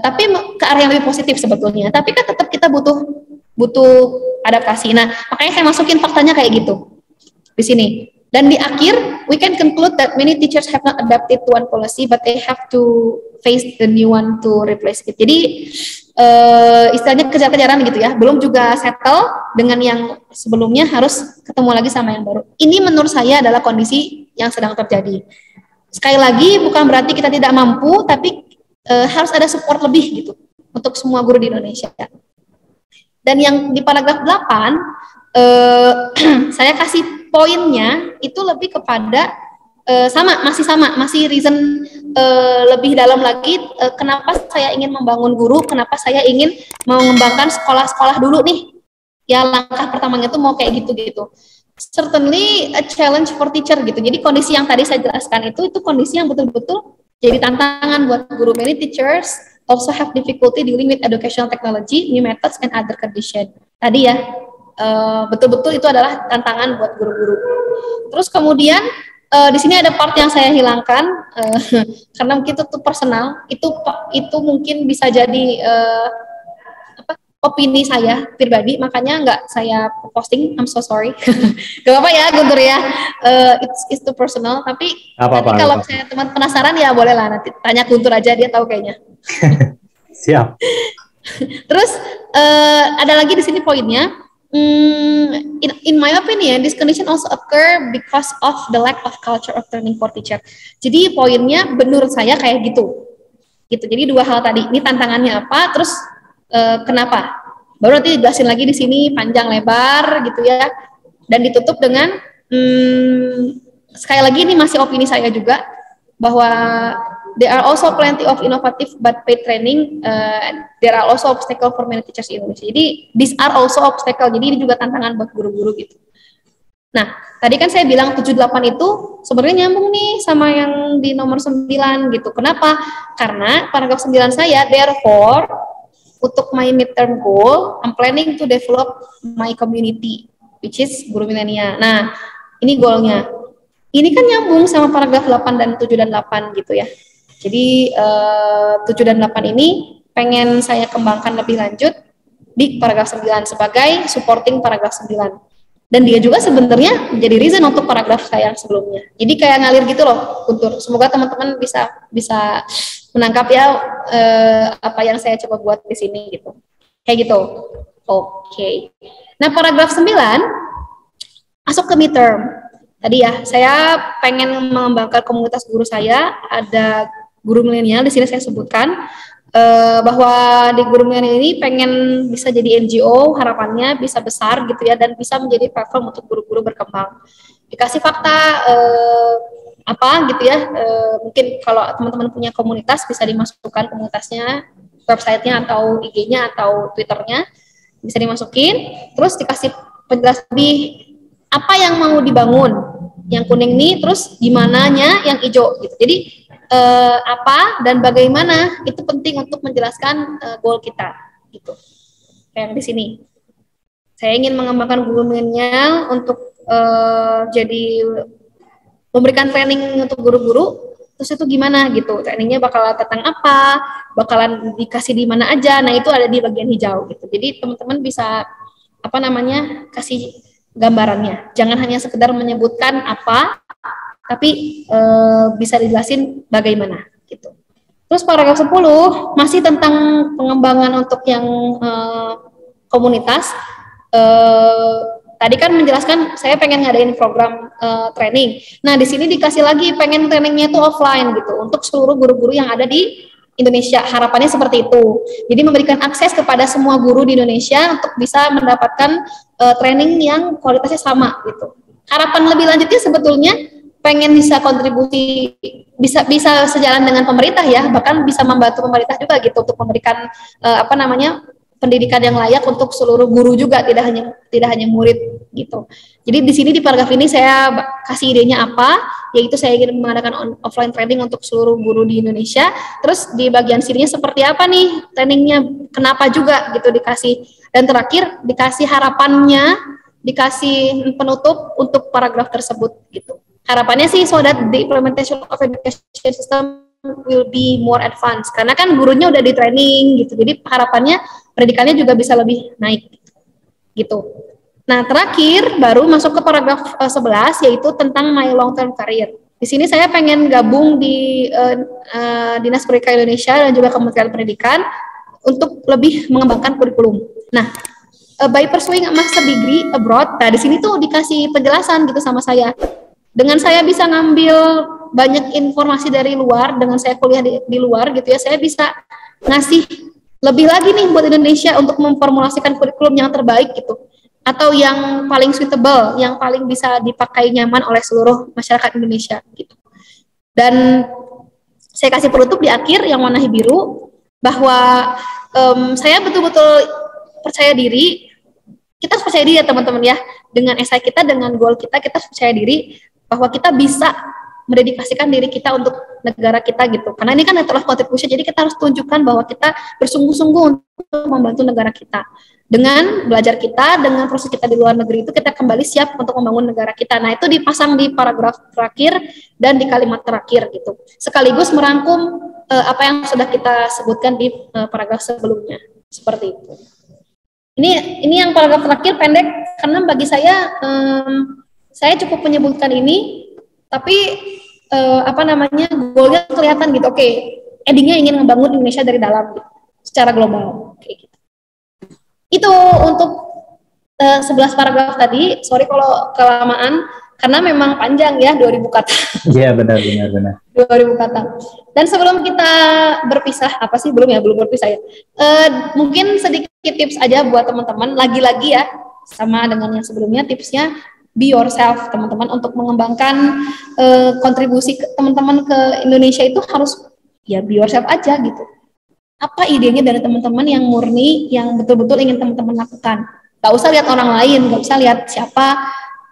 tapi ke arah yang lebih positif sebetulnya. Tapi kan tetap kita butuh adaptasi. Nah, makanya saya masukin faktanya kayak gitu di sini. Dan di akhir, we can conclude that many teachers have not adapted to one policy, but they have to face the new one to replace it. Jadi istilahnya kejar-kejaran gitu ya, belum juga settle dengan yang sebelumnya, harus ketemu lagi sama yang baru. Ini menurut saya adalah kondisi yang sedang terjadi. Sekali lagi, bukan berarti kita tidak mampu, tapi harus ada support lebih gitu untuk semua guru di Indonesia. Dan yang di paragraf 8, saya kasih poinnya itu lebih kepada masih reason lebih dalam lagi, kenapa saya ingin membangun guru, kenapa saya ingin mengembangkan sekolah-sekolah dulu nih. Ya langkah pertamanya itu mau kayak gitu-gitu. Certainly a challenge for teacher gitu. Jadi kondisi yang tadi saya jelaskan itu kondisi yang betul-betul jadi tantangan buat guru. Many teachers also have difficulty dealing with educational technology, new methods, and other condition. Tadi ya, betul-betul itu adalah tantangan buat guru-guru. Terus kemudian di sini ada part yang saya hilangkan karena mungkin itu personal. Itu mungkin bisa jadi opini saya pribadi, makanya nggak saya posting. I'm so sorry. Gak apa-apa ya Guntur ya. It's too personal. Tapi kalau saya teman penasaran ya boleh lah, nanti tanya Guntur aja, dia tahu kayaknya. Siap. Terus ada lagi di sini poinnya. In my opinion, this condition also occur because of the lack of culture of learning for teacher. Jadi poinnya menurut saya kayak gitu. Jadi dua hal tadi. Ini tantangannya apa? Terus kenapa? Baru nanti jelasin lagi di sini panjang lebar gitu ya. Dan ditutup dengan sekali lagi ini masih opini saya juga, bahwa there are also plenty of innovative but paid training. There are also obstacle for many teachers in Indonesia. Jadi these are also obstacle. Jadi ini juga tantangan buat guru-guru gitu. Nah, tadi kan saya bilang 78 itu sebenarnya nyambung nih sama yang di nomor 9 gitu. Kenapa? Karena paragraf 9 saya, therefore untuk my midterm goal, I'm planning to develop my community, which is guru milenial. Nah, ini goalnya. Ini kan nyambung sama paragraf 8 dan 7 dan 8 gitu ya. Jadi 7 dan 8 ini pengen saya kembangkan lebih lanjut di paragraf 9 sebagai supporting paragraf 9. Dan dia juga sebenarnya menjadi reason untuk paragraf saya yang sebelumnya. Jadi kayak ngalir gitu loh, Guntur. Semoga teman-teman bisa menangkap ya apa yang saya coba buat di sini gitu. Kayak gitu. Oke. Nah, paragraf 9 masuk ke midterm. Tadi ya, saya pengen mengembangkan komunitas guru saya, ada guru milenial di sini saya sebutkan. Bahwa di guru milenial ini pengen bisa jadi NGO, harapannya bisa besar gitu ya, dan bisa menjadi platform untuk guru-guru berkembang. Dikasih fakta apa gitu ya, mungkin kalau teman-teman punya komunitas bisa dimasukkan komunitasnya, websitenya atau IG-nya atau Twitternya bisa dimasukin, terus dikasih penjelasan lebih apa yang mau dibangun, yang kuning nih, terus gimananya yang hijau gitu. Jadi apa dan bagaimana itu penting untuk menjelaskan goal kita gitu. Kayak di sini. Saya ingin mengembangkan guru milenial untuk jadi memberikan training untuk guru-guru. Terus itu gimana gitu? Trainingnya bakal tentang apa? Bakalan dikasih di mana aja? Nah, itu ada di bagian hijau gitu. Jadi teman-teman bisa apa namanya? Kasih gambarannya. Jangan hanya sekedar menyebutkan apa, tapi bisa dijelasin bagaimana gitu. Terus paragraf 10 masih tentang pengembangan untuk yang komunitas. Tadi kan menjelaskan saya pengen ngadain program training. Nah, di sini dikasih lagi pengen trainingnya itu offline gitu untuk seluruh guru-guru yang ada di Indonesia. Harapannya seperti itu. Jadi memberikan akses kepada semua guru di Indonesia untuk bisa mendapatkan training yang kualitasnya sama gitu. Harapan lebih lanjutnya sebetulnya pengen bisa kontribusi, bisa sejalan dengan pemerintah ya, bahkan bisa membantu pemerintah juga gitu untuk memberikan apa namanya pendidikan yang layak untuk seluruh guru juga, tidak hanya murid gitu. Jadi di sini di paragraf ini saya kasih idenya apa, yaitu saya ingin mengadakan offline training untuk seluruh guru di Indonesia. Terus di bagian sininya seperti apa nih trainingnya, kenapa juga gitu dikasih, dan terakhir dikasih harapannya, dikasih penutup untuk paragraf tersebut gitu. Harapannya sih so that the implementation of education system will be more advanced, karena kan gurunya udah di training gitu, jadi harapannya pendidikannya juga bisa lebih naik gitu. Nah, terakhir baru masuk ke paragraf 11 yaitu tentang my long term career. Di sini saya pengen gabung di Dinas Pendidikan Indonesia dan juga Kementerian Pendidikan untuk lebih mengembangkan kurikulum. Nah, by pursuing a master degree abroad, nah di sini tuh dikasih penjelasan gitu sama saya. Dengan saya bisa ngambil banyak informasi dari luar, dengan saya kuliah di luar gitu ya, saya bisa ngasih lebih lagi nih buat Indonesia untuk memformulasikan kurikulum yang terbaik gitu, atau yang paling suitable, yang paling bisa dipakai nyaman oleh seluruh masyarakat Indonesia gitu. Dan saya kasih penutup di akhir yang warna biru, bahwa saya betul-betul percaya diri. Kita harus percaya diri ya teman-teman ya, dengan esai kita, dengan goal kita, kita harus percaya diri bahwa kita bisa mendedikasikan diri kita untuk negara kita gitu. Karena ini kan letter of contribution, jadi kita harus tunjukkan bahwa kita bersungguh-sungguh untuk membantu negara kita. Dengan belajar kita, dengan proses kita di luar negeri itu, kita kembali siap untuk membangun negara kita. Nah, itu dipasang di paragraf terakhir dan di kalimat terakhir gitu. Sekaligus merangkum apa yang sudah kita sebutkan di paragraf sebelumnya. Seperti itu. Ini yang paragraf terakhir pendek, karena bagi saya cukup menyebutkan ini, tapi apa namanya, goalnya kelihatan gitu. Oke, endingnya ingin membangun Indonesia dari dalam gitu, secara global. Oke, gitu. Itu untuk 11 paragraf tadi. Sorry kalau kelamaan, karena memang panjang ya, 2000 kata. Iya, benar. 2000 kata. Dan sebelum kita berpisah, belum berpisah ya. Mungkin sedikit tips aja buat teman-teman, lagi-lagi ya, sama dengan yang sebelumnya, tipsnya be yourself teman-teman, untuk mengembangkan kontribusi teman-teman ke Indonesia itu harus ya be yourself aja gitu. Apa idenya dari teman-teman yang murni, yang betul-betul ingin teman-teman lakukan. Gak usah lihat orang lain, gak usah lihat siapa.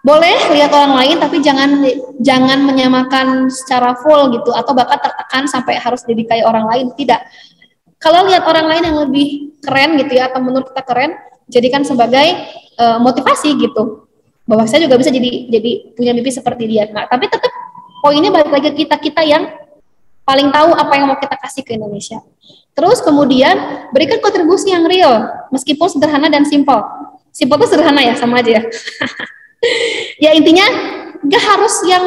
Boleh lihat orang lain, tapi jangan menyamakan secara full gitu, atau bahkan tertekan sampai harus jadi kayak orang lain. Tidak. Kalau lihat orang lain yang lebih keren gitu ya, atau menurut kita keren, jadikan sebagai motivasi gitu, bahwa saya juga bisa jadi punya mimpi seperti dia. Nah, tapi tetap poinnya balik lagi ke kita yang paling tahu apa yang mau kita kasih ke Indonesia. Terus kemudian berikan kontribusi yang real, meskipun sederhana dan simpel. Simpel itu sederhana ya, sama aja ya. Ya intinya gak harus yang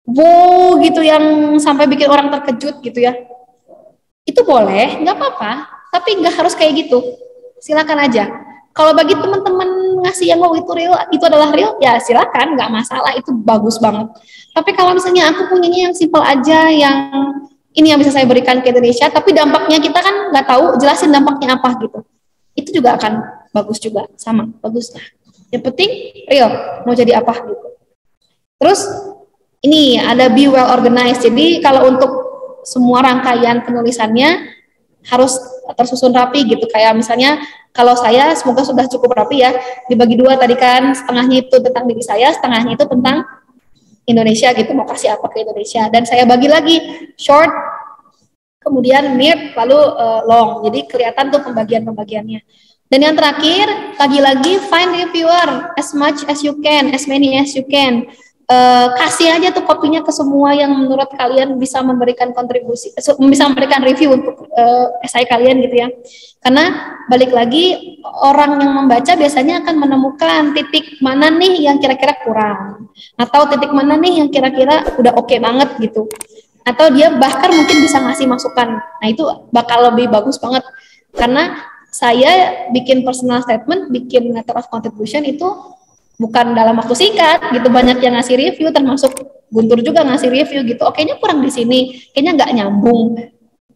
wow gitu, yang sampai bikin orang terkejut gitu ya. Itu boleh, nggak apa-apa, tapi nggak harus kayak gitu. Silakan aja. Kalau bagi teman-teman ngasih yang wow itu real, itu adalah real, ya silakan, nggak masalah, itu bagus banget. Tapi kalau misalnya aku punyanya yang simple aja, yang ini yang bisa saya berikan ke Indonesia, tapi dampaknya kita kan nggak tahu, jelasin dampaknya apa gitu. Itu juga akan bagus juga, sama bagusnya. Yang penting real, mau jadi apa gitu. Terus ini ada be well organized. Jadi kalau untuk semua rangkaian penulisannya harus tersusun rapi gitu. Kayak misalnya kalau saya semoga sudah cukup rapi ya. Dibagi dua tadi kan, setengahnya itu tentang diri saya, setengahnya itu tentang Indonesia gitu. Mau kasih apa ke Indonesia. Dan saya bagi lagi short, kemudian mid, lalu long. Jadi kelihatan tuh pembagian-pembagiannya. Dan yang terakhir, lagi-lagi find reviewer as much as you can, as many as you can. Kasih aja tuh kopinya ke semua yang menurut kalian bisa memberikan kontribusi, bisa memberikan review untuk esai kalian gitu ya. Karena balik lagi, orang yang membaca biasanya akan menemukan titik mana nih yang kira-kira kurang, atau titik mana nih yang kira-kira udah oke banget gitu. Atau dia bahkan mungkin bisa ngasih masukan. Nah itu bakal lebih bagus banget. Karena saya bikin personal statement, bikin letter of contribution itu bukan dalam waktu singkat gitu, banyak yang ngasih review, termasuk Guntur juga ngasih review gitu. Oh, kayaknya kurang di sini, kayaknya nggak nyambung.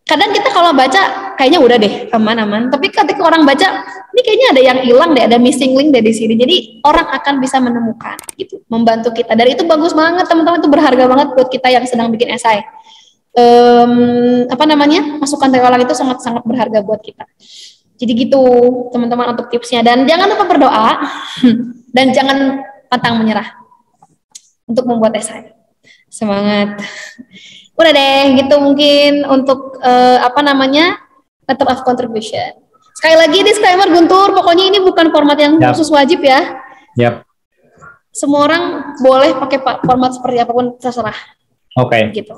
Kadang kita kalau baca kayaknya udah deh aman-aman, tapi ketika orang baca ini kayaknya ada yang hilang deh, ada missing link deh di sini. Jadi orang akan bisa menemukan gitu, membantu kita. Dan itu bagus banget teman-teman, itu berharga banget buat kita yang sedang bikin esai. Masukan dari orang itu sangat-sangat berharga buat kita. Jadi gitu teman-teman untuk tipsnya, dan jangan lupa berdoa dan jangan pantang menyerah untuk membuat esai. Semangat. Udah deh gitu mungkin untuk letter of contribution. Sekali lagi disclaimer Guntur, pokoknya ini bukan format yang khusus wajib ya. Yap. Semua orang boleh pakai format seperti apapun, terserah. Oke. Gitu.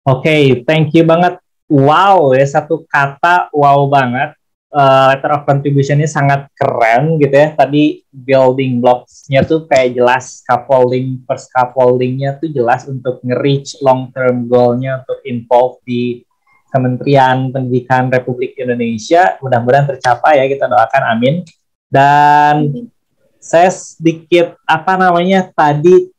Oke, thank you banget. Wow, ya satu kata wow banget. Letter of contribution-nya sangat keren gitu ya. Tadi building blocks-nya tuh kayak jelas, first scaffolding-nya tuh jelas untuk nge-reach long-term goal-nya untuk involve di Kementerian Pendidikan Republik Indonesia. Mudah-mudahan tercapai ya, kita doakan, amin. Dan saya sedikit tadi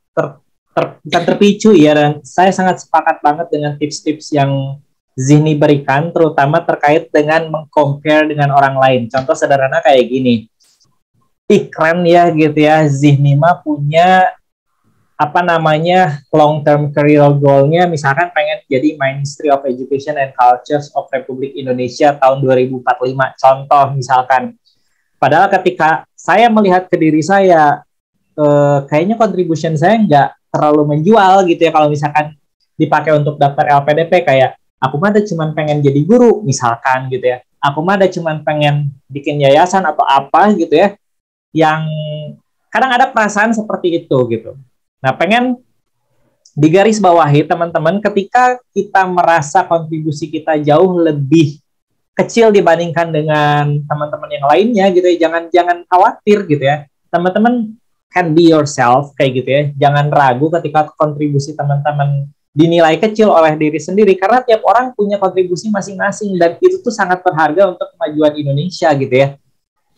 bukan terpicu ya, dan saya sangat sepakat banget dengan tips-tips yang Zihni berikan, terutama terkait dengan meng-compare dengan orang lain. Contoh sederhana kayak gini, keren ya gitu ya, Zihni mah punya long-term career goal-nya, misalkan pengen jadi Ministry of Education and Cultures of Republik Indonesia tahun 2045, contoh misalkan. Padahal ketika saya melihat ke diri saya, kayaknya contribution saya nggak terlalu menjual gitu ya, kalau misalkan dipakai untuk daftar LPDP. Kayak aku mah ada cuman pengen jadi guru misalkan gitu ya, aku mah ada cuman pengen bikin yayasan atau apa gitu ya, yang kadang ada perasaan seperti itu gitu. Nah, pengen digarisbawahi teman-teman, ketika kita merasa kontribusi kita jauh lebih kecil dibandingkan dengan teman-teman yang lainnya gitu ya, jangan khawatir gitu ya. Teman-teman can be yourself kayak gitu ya. Jangan ragu ketika kontribusi teman-teman dinilai kecil oleh diri sendiri, karena tiap orang punya kontribusi masing-masing, dan itu tuh sangat berharga untuk kemajuan Indonesia gitu ya.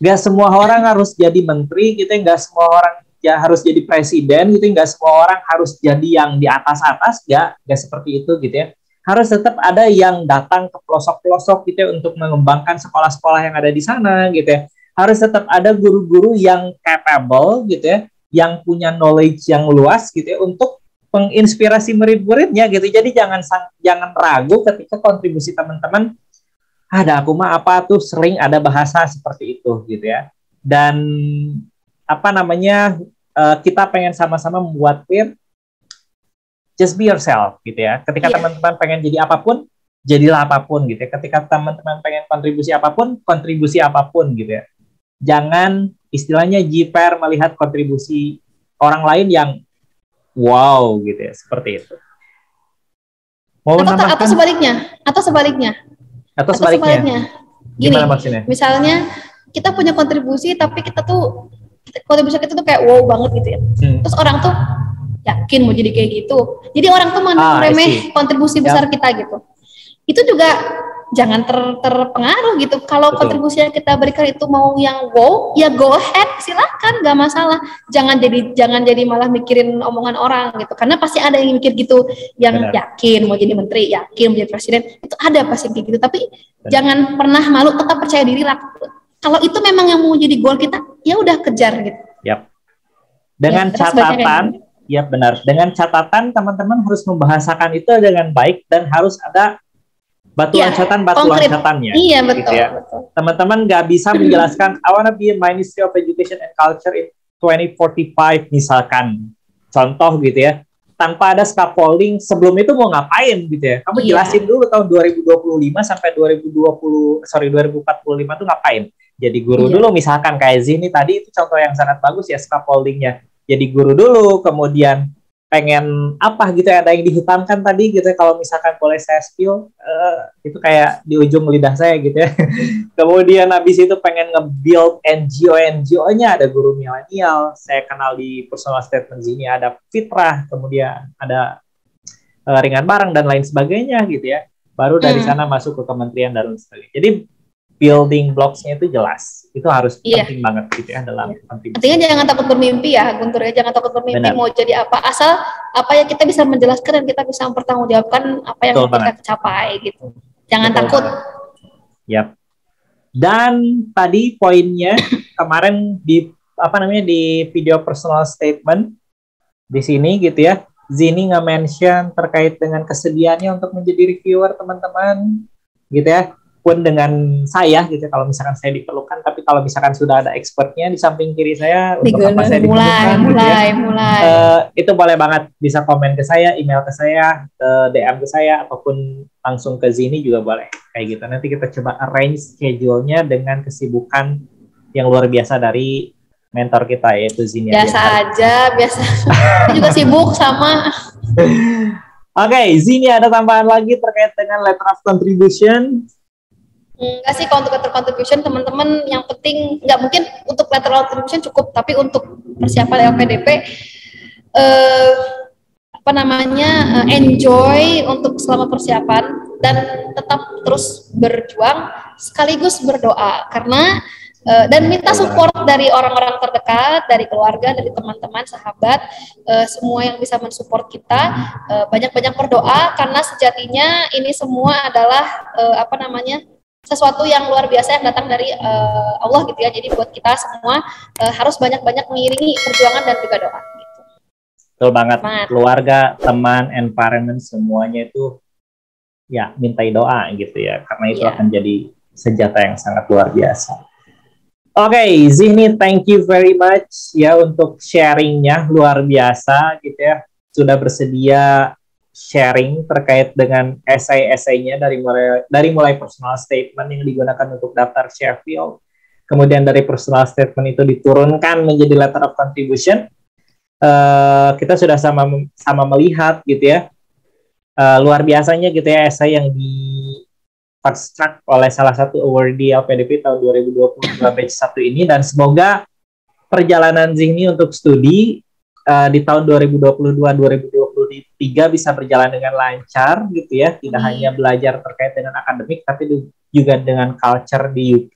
Gak semua orang harus jadi menteri gitu ya, gak semua orang harus jadi presiden gitu, gak semua orang harus jadi yang di atas-atas, gak seperti itu gitu ya. Harus tetap ada yang datang ke pelosok-pelosok gitu ya, untuk mengembangkan sekolah-sekolah yang ada di sana gitu ya. Harus tetap ada guru-guru yang capable gitu ya, yang punya knowledge yang luas gitu ya, untuk menginspirasi murid-muridnya gitu. Jadi jangan ragu ketika kontribusi teman-teman, ada aku mah apa tuh, sering ada bahasa seperti itu gitu ya. Dan kita pengen sama-sama membuat clear, just be yourself gitu ya. Ketika teman-teman pengen jadi apapun, jadilah apapun gitu ya. Ketika teman-teman pengen kontribusi apapun gitu ya. Jangan istilahnya jiper melihat kontribusi orang lain yang wow gitu ya, seperti itu. Mau menambahkan? Atau sebaliknya. Gini, gimana maksudnya? Misalnya kita punya kontribusi tapi kontribusi kita tuh kayak wow banget gitu ya. Terus orang tuh yakin mau jadi kayak gitu. Jadi orang tuh meremeh kontribusi besar kita gitu. Itu juga jangan terpengaruh gitu. Kalau kontribusi yang kita berikan itu mau yang wow, ya go ahead, silakan, nggak masalah. Jangan jadi malah mikirin omongan orang gitu. Karena pasti ada yang mikir gitu, yang yakin mau jadi menteri, yakin mau jadi presiden, itu ada pasti kayak gitu. Tapi jangan pernah malu, tetap percaya diri lah. Kalau itu memang yang mau jadi goal kita, ya udah kejar gitu. Yap. Dengan catatan, ya benar. Dengan catatan teman-teman harus membahasakan itu dengan baik dan harus ada batu loncatannya. Iya, betul, gitu ya. Betul. Teman-teman nggak bisa menjelaskan I wanna be in Ministry of Education and Culture in 2045 misalkan. Contoh gitu ya. Tanpa ada scaffolding sebelum itu mau ngapain gitu ya. Kamu jelasin dulu tahun 2025 sampai 2045 tuh ngapain. Jadi guru dulu misalkan kayak Zini tadi itu contoh yang sangat bagus ya scaffoldingnya. Jadi guru dulu, kemudian pengen apa gitu ya, ada yang dihitamkan tadi gitu ya, kalau misalkan boleh saya spill itu kayak di ujung lidah saya gitu ya. Kemudian habis itu pengen nge-build NGO-nya, ada guru milenial, saya kenal di personal statement sini ada Fitrah, kemudian ada ringan bareng dan lain sebagainya gitu ya. Baru dari sana masuk ke kementerian dan lain sebagainya. Jadi building blocks-nya itu jelas. Itu harus penting banget gitu ya dalam kontribusi. Artinya jangan takut bermimpi ya, Guntur ya. Jangan takut bermimpi mau jadi apa. Asal apa yang kita bisa menjelaskan dan kita bisa mempertanggungjawabkan apa yang kita capai gitu. Jangan takut. Yap. Dan tadi poinnya kemarin di video personal statement di sini gitu ya. Zini nge-mention terkait dengan kesediaannya untuk menjadi reviewer teman-teman gitu ya. Pun dengan saya gitu, kalau misalkan saya diperlukan, tapi kalau misalkan sudah ada expertnya di samping kiri saya untuk apa saya diperlukan mulai. Itu boleh banget, bisa komen ke saya, email ke saya, DM ke saya, ataupun langsung ke Zini juga boleh kayak gitu. Nanti kita coba arrange schedule-nya dengan kesibukan yang luar biasa dari mentor kita yaitu Zini. Biasa. Juga sibuk sama. Oke, Zini ada tambahan lagi terkait dengan letter of contribution? Enggak sih, kalau untuk letter contribution teman-teman yang penting, nggak mungkin untuk letter contribution cukup, tapi untuk persiapan LPDP enjoy untuk selama persiapan dan tetap terus berjuang sekaligus berdoa karena dan minta support dari orang-orang terdekat, dari keluarga, dari teman-teman, sahabat, semua yang bisa mensupport kita, banyak-banyak berdoa karena sejatinya ini semua adalah sesuatu yang luar biasa yang datang dari Allah gitu ya. Jadi buat kita semua harus banyak-banyak mengiringi perjuangan dan juga doa gitu. Betul banget. Keluarga, teman, environment semuanya itu ya mintai doa gitu ya. Karena itu akan jadi senjata yang sangat luar biasa. Oke, Zihni, thank you very much ya untuk sharingnya, luar biasa gitu ya. Sudah bersedia sharing terkait dengan esai-esainya dari mulai personal statement yang digunakan untuk daftar Sheffield, kemudian dari personal statement itu diturunkan menjadi letter of contribution. Kita sudah sama melihat gitu ya, luar biasanya gitu ya esai yang di fast track oleh salah satu awardee LPDP tahun 2022 batch 1 ini, dan semoga perjalanan Zihni untuk studi di tahun 2022-2023 bisa berjalan dengan lancar gitu ya, tidak hanya belajar terkait dengan akademik tapi juga dengan culture di UK,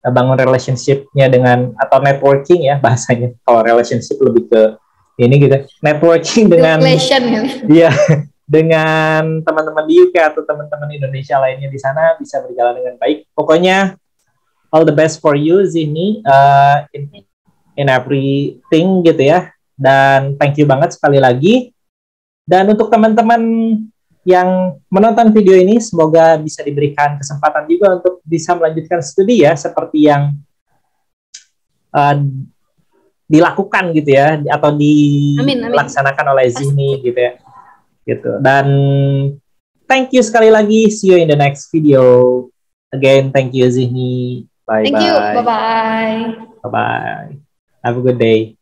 bangun relationship-nya dengan, atau networking ya bahasanya, kalau relationship lebih ke ini gitu, networking dengan dengan teman-teman di UK atau teman-teman Indonesia lainnya di sana bisa berjalan dengan baik. Pokoknya all the best for you Zihni in everything gitu ya. Dan thank you banget sekali lagi. Dan untuk teman-teman yang menonton video ini, semoga bisa diberikan kesempatan juga untuk bisa melanjutkan studi ya, seperti yang dilakukan gitu ya, atau dilaksanakan oleh Zihni gitu ya. Gitu. Dan thank you sekali lagi. See you in the next video. Again, thank you Zihni. Bye-bye. Thank you. Bye-bye. Bye-bye. Have a good day.